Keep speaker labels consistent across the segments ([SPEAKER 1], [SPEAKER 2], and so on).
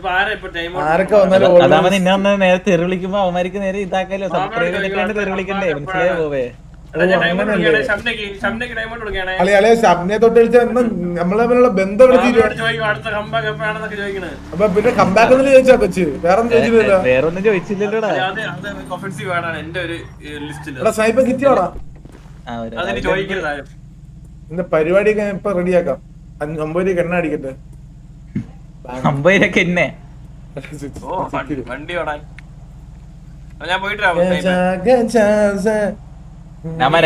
[SPEAKER 1] ആരൊക്കെ വന്നാലും
[SPEAKER 2] അതാവുമ്പോ നിന്നെ ഒന്ന് നേരെ തെറി വിളിക്കുമ്പോ അവന്മാർക്ക് നേരെ ഇതാക്കാലോ. സബ്സ്ക്രൈബ് ചെയ്തിട്ട് തെറി വിളിക്കണ്ടേ? മനസ്സിലായോ പോവേ?
[SPEAKER 1] അളിയ ഷബ്നെ തൊട്ട് കളിച്ചാൽ നമ്മളെ തമ്മിലുള്ള ബന്ധം അപ്പൊ പിന്നെ കമ്പാക്ക് ചോദിച്ചാ കൊച്ച് വേറെ ചോദിച്ചില്ലല്ലോ.
[SPEAKER 2] വേറൊന്നും ചോദിച്ചില്ലല്ലോടാ.
[SPEAKER 1] സ്നൈപ്പർ കിറ്റിയോടാ. എന്റെ പരിപാടിയൊക്കെ ഞാൻ ഇപ്പൊ റെഡിയാക്കാം. 50 രൂപ എണ്ണ അടിക്കട്ടെ.
[SPEAKER 2] 50 രൂപ എന്നെ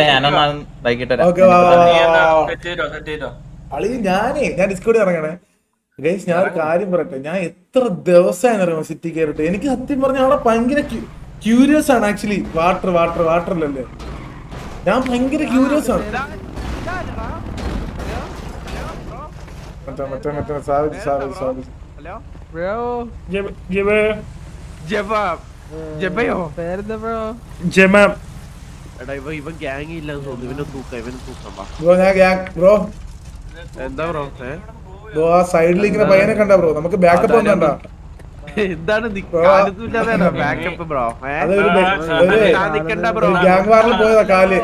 [SPEAKER 2] ഞാനൊന്നും വൈകിട്ട്
[SPEAKER 1] ഞാൻ ഡിസ്കോഡ് ഇറങ്ങണേ ഗൈസ്. ഞാൻ ഒരു കാര്യം പറയട്ടെ, ഞാൻ എത്ര ദിവസമായി അറിയാമോ സിറ്റി കയറിട്ട്. എനിക്ക് സത്യം പറഞ്ഞ അവിടെ ഭയങ്കര ക്യൂരിയസ് ആണ് ആക്ച്വലി. വാട്ടറിലല്ലേ, ഞാൻ ഭയങ്കര ക്യൂരിയസ് ആണ്. സൈഡിലിരിക്കുന്ന പയ്യനെ കണ്ടാ ബ്രോ, നമുക്ക് ബാക്കപ്പ് ഒന്നും കണ്ടാ.
[SPEAKER 3] എന്താണ്
[SPEAKER 1] ഗ്യാങ് വാറിൽ പോയതാ കാല്.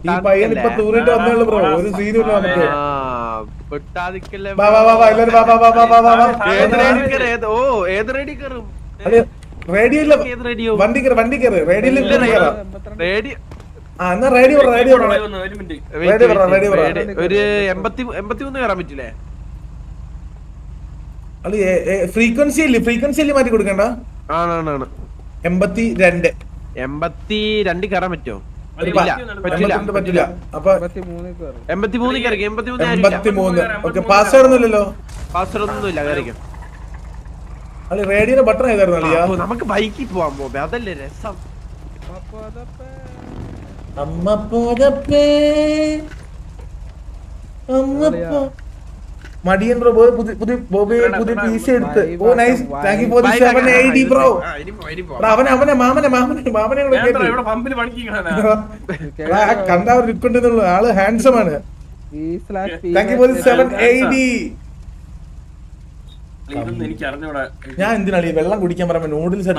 [SPEAKER 1] ഈ പയ്യൻ ഇപ്പൊ തൂറിട്ട് വന്നേ ഉള്ളു ബ്രോ, ഒരു സീനും ഇല്ല നമുക്ക്. റേഡിയോ ഇല്ല, വണ്ടി കയറി റേഡിയോ എന്നാ റേഡിയോ
[SPEAKER 3] ഒരു 83 കയറാൻ പറ്റില്ലേ?
[SPEAKER 1] ഫ്രീക്വൻസി മാറ്റി കൊടുക്കണ്ട. 82
[SPEAKER 3] കയറാൻ പറ്റുമോ?
[SPEAKER 1] പറ്റില്ല. അപ്പൊ
[SPEAKER 3] 83
[SPEAKER 1] ഓക്കെ. പാസ്വേഡ് ഒന്നുമില്ലല്ലോ.
[SPEAKER 3] പാസ്വേഡ് ഒന്നുമില്ല. കയറിക്കാം.
[SPEAKER 1] റേഡിയോയുടെ ബട്ടൺ ഏതായിരുന്നു?
[SPEAKER 3] നമുക്ക് ബൈക്കിൽ പോവാൻ പോകും, അതല്ലേ രസം.
[SPEAKER 1] മടിയൻ ബ്രോ പുതിയ പീസ എടുത്ത്. Oh nice, thank you for the 780 bro. അവനെ മാമനെ കണ്ടാ നിൽക്കൊണ്ടെന്നുള്ളു. ആള് ഹാൻഡ്സം ആണ്. Thank you for the 780. ഞാൻ എന്തിനാണ് ഈ വെള്ളം കുടിക്കാൻ പറയുമ്പോ നൂഡിൽസ്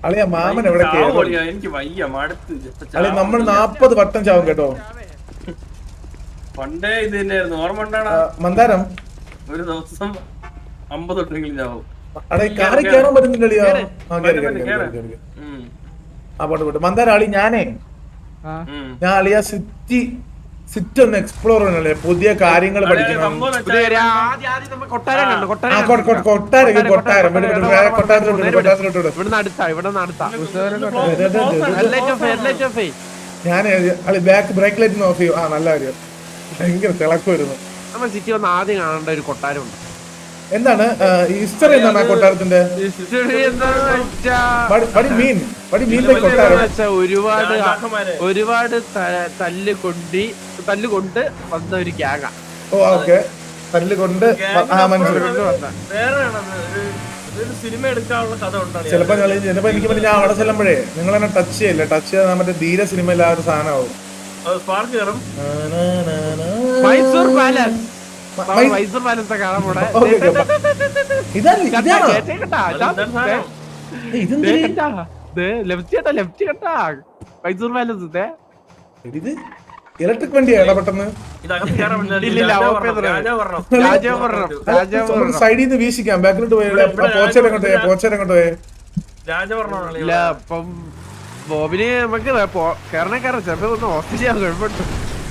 [SPEAKER 1] അളിയ മാമൻ എവിടെ? അളിയ നമ്മൾ 40 വട്ടം ചാവും കേട്ടോ.
[SPEAKER 4] പണ്ടേ ഇത് തന്നെയായിരുന്നു. ഓർമ്മ ഉണ്ടാണ്
[SPEAKER 1] മന്ദാരം
[SPEAKER 4] ഒരു ദിവസം 50 തൊട്ടെങ്കിലും ചാവും.
[SPEAKER 1] കാറി കയറാൻ പറ്റുന്നില്ല. മന്ദാരം അളി ഞാൻ അളിയ സിറ്റി ഒന്ന് എക്സ്പ്ലോർ ചെയ്യണല്ലേ, പുതിയ കാര്യങ്ങൾ പഠിക്കണം. ഞാൻ ബാക്ക് ബ്രേക്ക് ലൈറ്റ് ഓഫ് ചെയ്യും. നല്ല കാര്യം. ഭയങ്കര തിളക്കം വരുന്നു.
[SPEAKER 3] നമ്മൾ സിറ്റി വന്ന് ആദ്യം കാണേണ്ട ഒരു കൊട്ടാരമുണ്ട്.
[SPEAKER 1] എന്താണ് ഹിസ്റ്ററി? എന്താണ് ആ കൊട്ടാരത്തിന്റെ?
[SPEAKER 3] ഒരുപാട് തല്ലുകൊണ്ട് വന്ന ഒരു ഗ്യാങ്ങ.
[SPEAKER 1] ഓ ഓക്കെ. തല്ലുകൊണ്ട് ചിലപ്പോ എനിക്ക് ഞാൻ അവിടെ ചെല്ലുമ്പോഴേ നിങ്ങൾ എന്നെ ടച്ച് ചെയ്യില്ല. ടച്ച് ചെയ്താൽ മറ്റേ ധീര സിനിമയിൽ ആ ഒരു സാധനമാവും.
[SPEAKER 3] മൈസൂർ പാലസ് കാണാൻ പോണേ. മൈസൂർ പാലസ്
[SPEAKER 1] ഇലക്ട്രിക് വണ്ടിയാണ് പെട്ടെന്ന്. സൈഡിൽ നിന്ന് വീശിക്കാം. ബാക്കിലോട്ട് പോയി പോച്ചേരങ്ങോട്ട് പോയേ.
[SPEAKER 3] ഇപ്പം ബോബിന് നമുക്ക് കയറണം. ചിലപ്പോ ഒന്ന് ഓസ്ട്രേലിയ കുഴപ്പമുണ്ട്.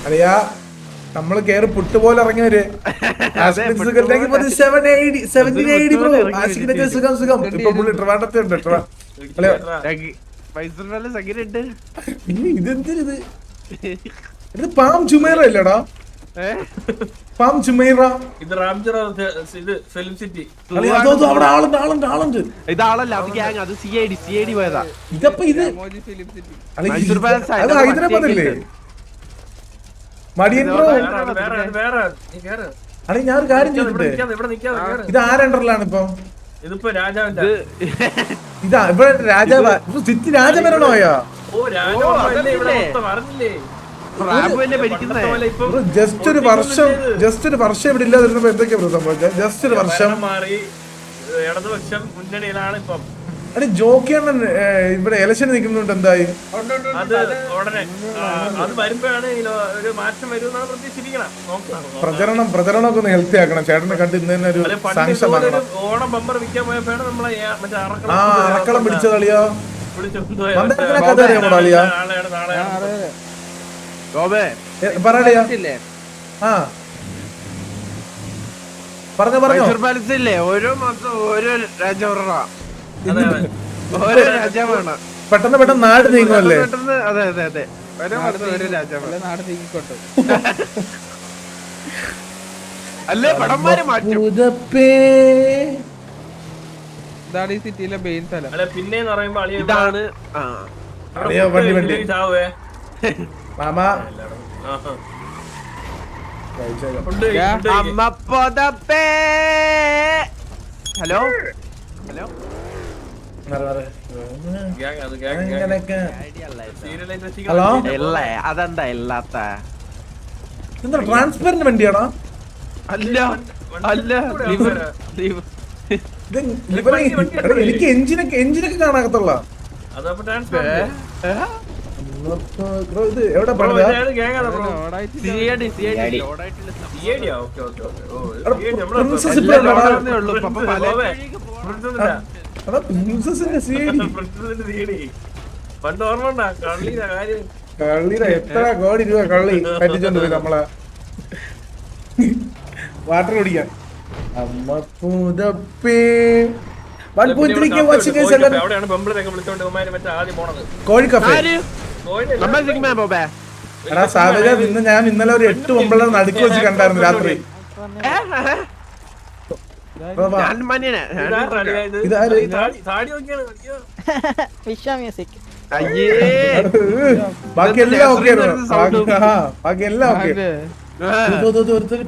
[SPEAKER 1] അറിയാ നമ്മള് കേറി പുട്ടുപോലെ ഇറങ്ങിയവര്. സുഖം. ഇപ്പൊ പുള്ളി ട്രിവാൻഡ്രത്തുണ്ട്. ഇതെന്തിത്? ഇത് പാം ജുമൈറ അല്ലടാ? പാം ജുമൈറ
[SPEAKER 4] ഇത് റാംജറ ഫിലിം സിറ്റി.
[SPEAKER 1] അവിടെ ആളുണ്ട്.
[SPEAKER 3] ഇതാളല്ല, അത് ഗ്യാങ്. അത് CID പോയതാ.
[SPEAKER 1] ഇതപ്പോ ഇത് ഹൈദരാബാദ് അല്ലേ? മടിയൻ ബ്രോ. അതെ ഞാൻ ഒരു കാര്യം ചോദിച്ചിട്ട്, ഇത് ആരണ്ടറിലാണ് ഇപ്പൊ?
[SPEAKER 4] ഇതിപ്പോ രാജാവിന്റെ
[SPEAKER 1] ഇതാ ഇവിടെ രാജാവ് സിറ്റി രാജഭരണോ ആയോ
[SPEAKER 4] ഓ രാജാവല്ലേ ഇവിടെ മൊത്തം അറിഞ്ഞില്ലേ
[SPEAKER 3] റാബുവല്ലേ ഭരിക്കുന്നേ
[SPEAKER 1] ജസ്റ്റ് ഒരു വർഷം ഇവിടെ ഇല്ലാതിരുന്നപ്പോ എന്തൊക്കെയാ സംഭവിച്ചത്? ജസ്റ്റ് ഒരു വർഷം
[SPEAKER 4] മാറി ഇടതുപക്ഷം മുന്നണിയിലാണ് ഇപ്പം.
[SPEAKER 1] അല്ലെ ജോക്കിയണ്ണൻ ഇവിടെ ഇലക്ഷൻ നിൽക്കുന്നുണ്ട്, എന്തായി?
[SPEAKER 4] അത് ഉടനെ അത് വരുമ്പോഴാണ് ഒരു മാറ്റം വരുമെന്നാണ് പ്രതീക്ഷിക്കണം.
[SPEAKER 1] പ്രചരണമൊക്കെ ഒന്ന് ഹെൽത്തി ആക്കണം. ചേട്ടനെ കണ്ട് ഇന്ന് തന്നെ ഒരു സാങ്ഷൻ വാങ്ങണം.
[SPEAKER 4] ഓണം ബമ്പർ വിൽക്കാൻ പോയപ്പോഴാണ് നമ്മളെ മറ്റേ
[SPEAKER 1] അറക്കളം പിടിച്ച കളിയോ കഥ അറിയാമോ അളിയാ? പറയളിയാ. ആ പറഞ്ഞോ
[SPEAKER 3] പാലസില്ലേ ഓരോ മാസം ഓരോ രാജാവറ ഓരോ രാജാവാണ്.
[SPEAKER 1] പെട്ടെന്ന് നാട് നീങ്ങുമല്ലേ?
[SPEAKER 3] പെട്ടെന്ന് അതെ അതെ അതെ ഓരോ മാസം ഓരോ രാജാവാണ്.
[SPEAKER 2] നാട് നീങ്ങിക്കോട്ടെ.
[SPEAKER 3] അല്ലേ പടന്മാര് മാറ്റും.
[SPEAKER 2] ഇതാണ് ഈ സിറ്റിയിലെ മെയിൻ സ്ഥലം.
[SPEAKER 4] പിന്നെന്ന് പറയുമ്പോ
[SPEAKER 3] ഇതാണ്
[SPEAKER 1] വണ്ടി മാമാ
[SPEAKER 3] അമ്മ പൊതപ്പേ. ഹലോ ഹലോ
[SPEAKER 1] ഹലോ
[SPEAKER 3] ഇല്ലേ അതെന്താ ഇല്ലാത്ത?
[SPEAKER 1] എന്താ ട്രാൻസ്പെറന്റ് വണ്ടിയാണോ?
[SPEAKER 3] അല്ല അല്ല
[SPEAKER 1] എനിക്ക് എഞ്ചിനൊക്കെ കാണാകത്തുള്ള. ഇത് എവിടെ
[SPEAKER 4] പണ്ട് ഓർമ്മ
[SPEAKER 1] കള്ളിയുടെ എത്ര കോടി രൂപ കള്ളി പറ്റിച്ചോണ്ട് പോയി നമ്മളെ വാട്ടർ കുടിക്കാൻ. അമ്മ പൂതപ്പേ. കോഴി കഫേ. എടാ സാധക ഇന്ന് ഞാൻ ഇന്നലെ ഒരു 8 ഒമ്പളെ നടുക്ക് വെച്ച് കണ്ടായിരുന്നു രാത്രി. ബാക്കിയെല്ലാം ഓക്കെ ബാക്കിയെല്ലാം ഓക്കെ.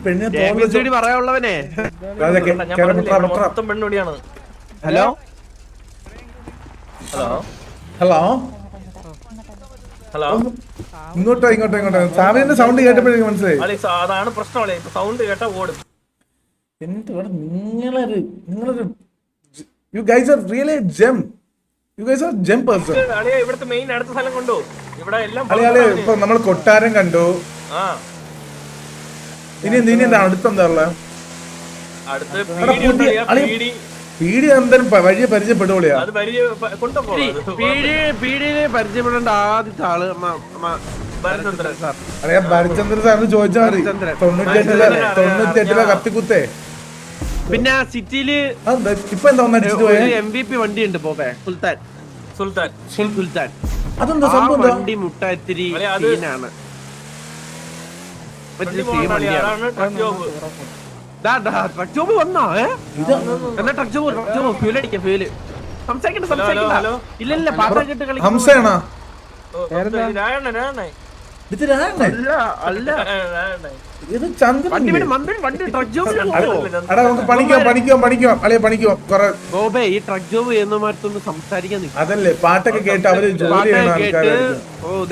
[SPEAKER 1] പെണ്ണിനെ
[SPEAKER 3] പറയാനുള്ളവനെ.
[SPEAKER 4] പെണ്ണുടിയാണ്.
[SPEAKER 3] ഹലോ
[SPEAKER 4] ഹലോ
[SPEAKER 1] ഹലോ
[SPEAKER 4] ഹലോ
[SPEAKER 1] ഇങ്ങോട്ടോ സാമിന്റെ സൗണ്ട് കേട്ടപ്പോഴേക്ക് മനസ്സിലായി.
[SPEAKER 4] അതാണ് പ്രശ്നം. സൗണ്ട് കേട്ടാ ഓടും.
[SPEAKER 1] എന്തുവാണ് നിങ്ങളൊരു you guys are really gem. You guys are gem person.
[SPEAKER 4] ഇവിടുത്തെ മെയിൻ അടുത്ത സ്ഥലം കൊണ്ടോ ഇവിടെ എല്ലാം
[SPEAKER 1] ഇപ്പൊ നമ്മൾ കൊട്ടാരം കണ്ടു. ഇനി എന്താ അടുത്തെന്താ ഉള്ളത്? പീടി എന്തായാലും വഴിയെ പരിചയപ്പെടുകയാ.
[SPEAKER 3] പരിചയപ്പെടേണ്ട ആദ്യത്തെ ആള്
[SPEAKER 1] അറിയാം ഭരചന്ദ്രൻ സാറിന് ചോദിച്ചാൽ മതി. 98 കത്തിക്കുത്തേ.
[SPEAKER 3] പിന്നെ സിറ്റിയില്
[SPEAKER 1] ഇപ്പൊ എന്താ
[SPEAKER 3] MVP വണ്ടി ഉണ്ട് പോവേ. സുൽത്താൻ
[SPEAKER 1] അതെന്താ സംഭവം?
[SPEAKER 3] വണ്ടി മുട്ട ഇത്തിരി സീനാണ്. ട്രക്ക് ജോബ് വന്നോ? എന്നാ ട്രക്ക് ജോബ് ഫ്യൂൽ അടിക്കാം. ഫ്യൂല് സംസാരിക്കണ്ട ഇല്ല പാട്ട് കേട്ട് കളിക്കാം.
[SPEAKER 1] ഹംസയാണോ? ഇത് അതല്ലേ പാട്ടൊക്കെ കേട്ട് അവര്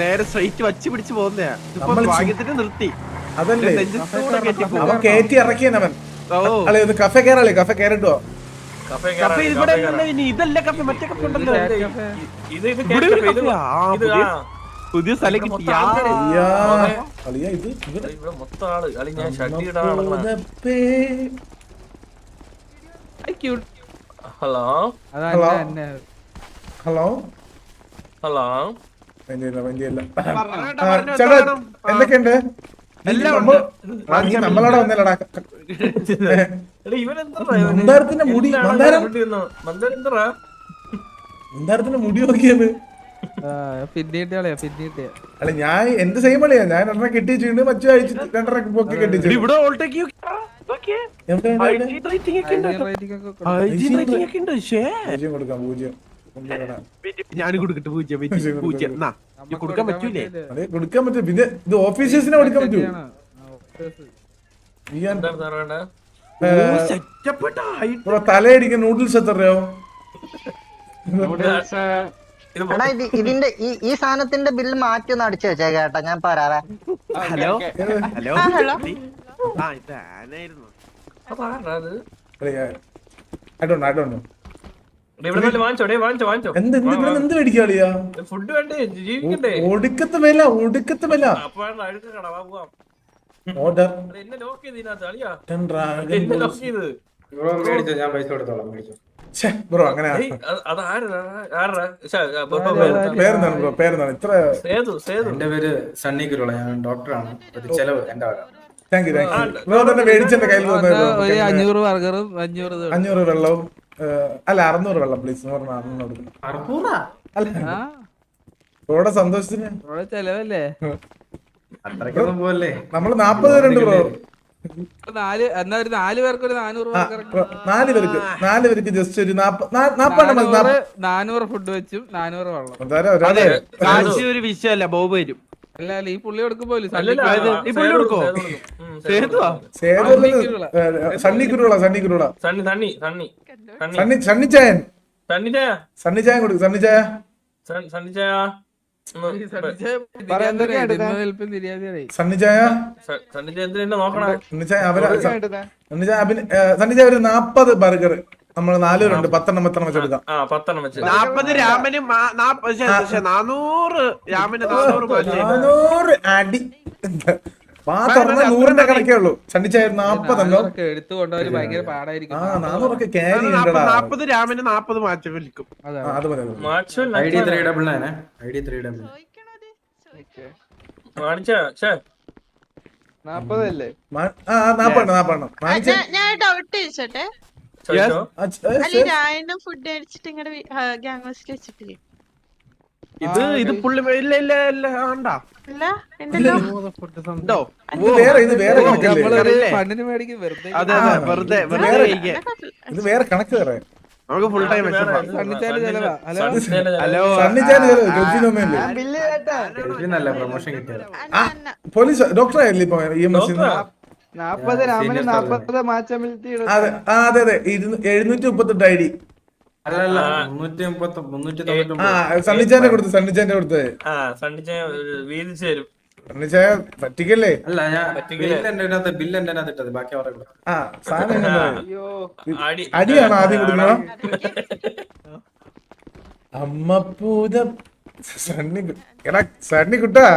[SPEAKER 3] നേരെ സ്ട്രൈറ്റ് വച്ച് പിടിച്ച് പോകുന്നയാ. ഭാഗ്യത്തിന് നിർത്തി.
[SPEAKER 1] അതല്ലേ അവൻ കയറ്റി ഇറക്കിയവൻ. അല്ലെ ഒന്ന് കഫേ കയറല്ലേ? കഫേ കയറിട്ടോ.
[SPEAKER 3] ഇതല്ല കഫേ, മറ്റേ കഫേ ഉണ്ടല്ലോ. പുതിയ സ്ഥലം കിട്ടിയാ.
[SPEAKER 4] ഹലോ
[SPEAKER 1] ഹലോ
[SPEAKER 4] ഹലോ
[SPEAKER 1] ചേട്ടാ എന്തൊക്കെയുണ്ട്? നമ്മളവിടെ വന്നല്ലടാ. മന്ദാരത്തിന്റെ മുടി മന്ദാരത്തിന്റെ മുടി നോക്കിയത്. അല്ല ഞാൻ എന്ത് സെയിം അളിയാ. ഞാൻ 2 കെട്ടിച്ചിട്ടുണ്ട്. മറ്റു അഴിച്ചിട്ട് 2 പൊക്കി കെട്ടിച്ചു. കൊടുക്കാം 0.
[SPEAKER 3] ഞാൻ കൊടുക്കട്ടെ 0. കൊടുക്കാൻ പറ്റൂലേ?
[SPEAKER 1] കൊടുക്കാൻ പറ്റും. പിന്നെ ഇത് ഓഫീസേഴ്സിനെ കൊടുക്കാൻ പറ്റൂ. ബ്രോ തലയടിക്കുന്ന നൂഡിൽസ് എത്ര രൂപയോ?
[SPEAKER 4] ഇത്
[SPEAKER 5] എടാ ഇതിന്റെ ഈ സാധനത്തിന്റെ ബില്ല് മാറ്റി ഒന്ന് അടിച്ചു വെച്ചേ കേട്ടാ, ഞാൻ പറയാറേ.
[SPEAKER 3] ഹലോ ഹലോ
[SPEAKER 6] ഹലോ
[SPEAKER 3] ആ ഇതാനായിരുന്നു.
[SPEAKER 4] അതാരാ അത്?
[SPEAKER 1] I don't know.
[SPEAKER 4] ഇവിടെ നല്ല വാങ്ങിച്ചോ.
[SPEAKER 1] എന്ത് മേടിക്കാളിയാ?
[SPEAKER 4] ഫുഡ് വേണ്ടേ, ജീവിക്കണ്ടേ?
[SPEAKER 1] ഒടുക്കത്തെ വില
[SPEAKER 4] അപ്പൊ അഴുക്ക കട, വാ പോവാം.
[SPEAKER 1] ഓർഡർ
[SPEAKER 4] എന്നെ ലോക്ക് ചെയ്ത് ഇതിനകത്ത് അളിയാ,
[SPEAKER 1] ഡ്രാഗൺ
[SPEAKER 4] എന്നെ ലോക്ക് ചെയ്ത്.
[SPEAKER 1] ബ്രോ അങ്ങനെ പേരെന്താണ് ബ്രോ? പേരെന്താണ് ഇത്ര?
[SPEAKER 7] എന്റെ പേര് സണ്ണി കുരുള, ഞാൻ ഡോക്ടറാണ്. ഒരു ചെലവ് എന്റെ വക.
[SPEAKER 1] Thank you bro. തന്നെ മേടിച്ചെന്റെ കയ്യിൽ
[SPEAKER 2] ഒരു 500 ബർഗറും 500
[SPEAKER 1] 500 വെള്ളവും അല്ല 600 വെള്ളം പ്ലീസ്. 600 അല്ല ബ്രോയുടെ സന്തോഷത്തിന്
[SPEAKER 2] ചെലവല്ലേ.
[SPEAKER 7] അത്രയ്ക്കൊന്നും പോലെ
[SPEAKER 1] നമ്മള് 40 പേരുണ്ട് ബ്രോ.
[SPEAKER 2] എന്നാ ഒരു 4 പേർക്ക് ഒരു 400 ബർഗർ,
[SPEAKER 1] 4 പേർക്ക് ജസ്റ്റ് ഒരു 40
[SPEAKER 2] 400 ഫുഡ് വെച്ചും 400 വെള്ളം.
[SPEAKER 1] ഒരാളെ
[SPEAKER 3] കാശി ഒരു വിഷയമല്ല, ബോബ് വരും.
[SPEAKER 2] അല്ല ഈ പുള്ളി കൊടുക്കുമ്പോ
[SPEAKER 3] ഈ പുള്ളി കൊടുക്കോ? സേതുവാ?
[SPEAKER 1] സണ്ണി കുരുള സണ്ണിച്ചായൻ കൊടുക്കും. സണ്ണിച്ചായ സണ്ണിച്ചായ ഒരു 40 ബർഗർ. നമ്മള് 4 പേരുണ്ട്, 10 വെച്ച് എടുക്കാം.
[SPEAKER 3] 40 രാമന് 400 രാമന് 400
[SPEAKER 1] അടി. പാ തുറന്ന 100ന്റെ കണക്കേ ഉള്ളൂ. സണ്ണിച്ചായ 40
[SPEAKER 2] എടുത്തുകൊണ്ടവര് ഭയങ്കര പാടായിരിക്കും.
[SPEAKER 1] 400 ക്യാരി ഉണ്ടടാ.
[SPEAKER 3] 40 രാമന് 40 മാറ്റി വിളിക്കും.
[SPEAKER 1] അത് മതി.
[SPEAKER 7] ID 399 ID 399.
[SPEAKER 2] 40 അല്ലേ?
[SPEAKER 1] 40
[SPEAKER 6] ഞാൻ ഡൗട്ട് ചോദിച്ചോട്ടെ, അല്ലെ രായനും ഫുഡ് അടിച്ചിട്ട് ഇങ്ങടെ ഗ്യാങ് ഹൗസിൽ വെച്ചിട്ടില്ലേ?
[SPEAKER 3] ഇത് പുള്ളി ഇല്ല ആണ്ടാ
[SPEAKER 6] ഇല്ല എന്തല്ലോ
[SPEAKER 3] ഉണ്ടോ?
[SPEAKER 1] ഇത് വേറെ കണക്കല്ലേ?
[SPEAKER 2] ഫണ്ടിന് മേടിക്കും വെറുതെ.
[SPEAKER 3] അതെ വെറുതെ കഴിക്കാൻ.
[SPEAKER 1] ഇത് വേറെ കണക്ക് വേറെ.
[SPEAKER 3] നമുക്ക് ഫുൾ ടൈം
[SPEAKER 2] സണ്ണിച്ചാല് ചെലവാ.
[SPEAKER 3] ഹലോ
[SPEAKER 1] സണ്ണിച്ചാല് ഗൾഫിനൊന്നുമില്ലേ?
[SPEAKER 7] നല്ല പ്രൊമോഷൻ കിട്ടിയത്.
[SPEAKER 1] പോലീസ് ഡോക്ടറായില്ലേ ഇപ്പൊ EMS?
[SPEAKER 2] 40 രാമന് 40 മാച്ചമിലിറ്റി.
[SPEAKER 1] അതെ 738 ID.
[SPEAKER 7] അല്ലല്ല 390
[SPEAKER 1] സണ്ണിച്ചാന്റെ കൊടുത്തത്.
[SPEAKER 4] വീതിച്ചു തരും.
[SPEAKER 1] സണ്ണിച്ചായ പറ്റിക്കല്ലേ?
[SPEAKER 7] അല്ല ഞാൻ ബില്ല് എന്റെ ഇട്ടത്, ബാക്കി അവരെ കൊടുത്തു.
[SPEAKER 1] സാധനം അടിയാണോ ആദ്യം കൊടുക്കണം? അമ്മപ്പൂത സണ്ണി കുട്ടാ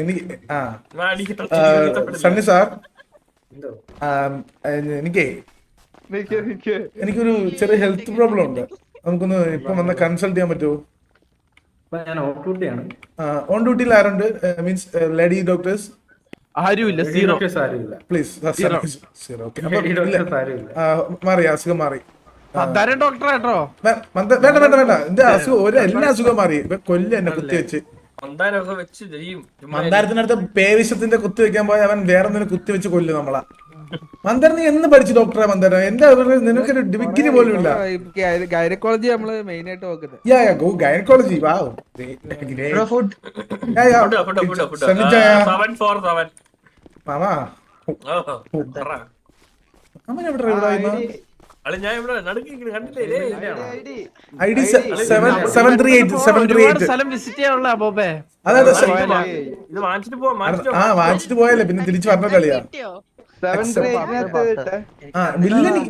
[SPEAKER 1] എനിക്ക് സണ്ണി സാർ, എനിക്കൊരു ചെറിയ ഹെൽത്ത് പ്രോബ്ലം ഉണ്ട്. നമുക്കൊന്ന് ഇപ്പൊ വന്ന് കൺസൾട്ട് ചെയ്യാൻ പറ്റുമോ?
[SPEAKER 7] ഞാൻ ഓഫ് ഡ്യൂട്ടിയാണ്.
[SPEAKER 1] ഓൺ ഡ്യൂട്ടിയിൽ ആരുണ്ട്? മീൻസ് ലേഡി ഡോക്ടേഴ്സ്
[SPEAKER 3] ആരുമില്ല, സീറോ.
[SPEAKER 7] സാരമില്ല.
[SPEAKER 1] പ്ലീസ്.
[SPEAKER 7] സാരമില്ല.
[SPEAKER 1] മാറി, അസുഖം മാറി.
[SPEAKER 3] ഡോക്ടർ കേട്ടോ.
[SPEAKER 1] വേണ്ട എന്റെ അസുഖം എല്ലാ അസുഖം മാറി. ഇപ്പൊ എന്നെ കുത്തിവെച്ച് മന്ദാരത്തിനടുത്ത് പേവിഷത്തിന്റെ കുത്തി വെക്കാൻ പോയ അവൻ വേറെ എന്തിനും കുത്തി വെച്ച് കൊല്ലും നമ്മളാ. മന്ദാരം നീ എന്ന് പഠിച്ചു ഡോക്ടറെ? മന്ദാരം എന്താ നിനക്കൊരു ഡിഗ്രി പോലും ഇല്ല.
[SPEAKER 2] ഗൈനക്കോളജി നമ്മള് മെയിൻ ആയിട്ട് നോക്കുന്നത്.
[SPEAKER 1] ഗൈനക്കോളജി. വാവ്. മാമാ മാമൻ എവിടെ? ID 738.
[SPEAKER 3] സ്ഥലം വിസിറ്റ് ചെയ്യാനുള്ള ബോബേ.
[SPEAKER 1] അതെ
[SPEAKER 4] ഇത്
[SPEAKER 1] വാങ്ങിച്ചിട്ട് പോയല്ലേ, പിന്നെ തിരിച്ചു പറഞ്ഞ കളിയാ.
[SPEAKER 6] കിട്ടിയോ?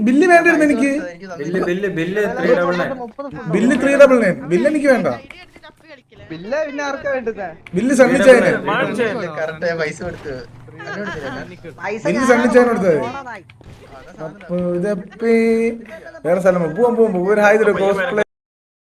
[SPEAKER 1] ബില്ല് വേണ്ടിരുന്നു എനിക്ക്.
[SPEAKER 7] ബില്ല് 399.
[SPEAKER 1] ബില്ല് 399. ബില്ല് എനിക്ക് വേണ്ട. ബില്ല് സണ്ണിച്ചായന്. ബില്ല് സണ്ണിച്ചായന് കൊടുത്തത്. അപ്പൊ ഇതപ്പോ വേറെ സ്ഥലം പോവാൻ ഒരു ഹായ് കോസ്പ്ലേ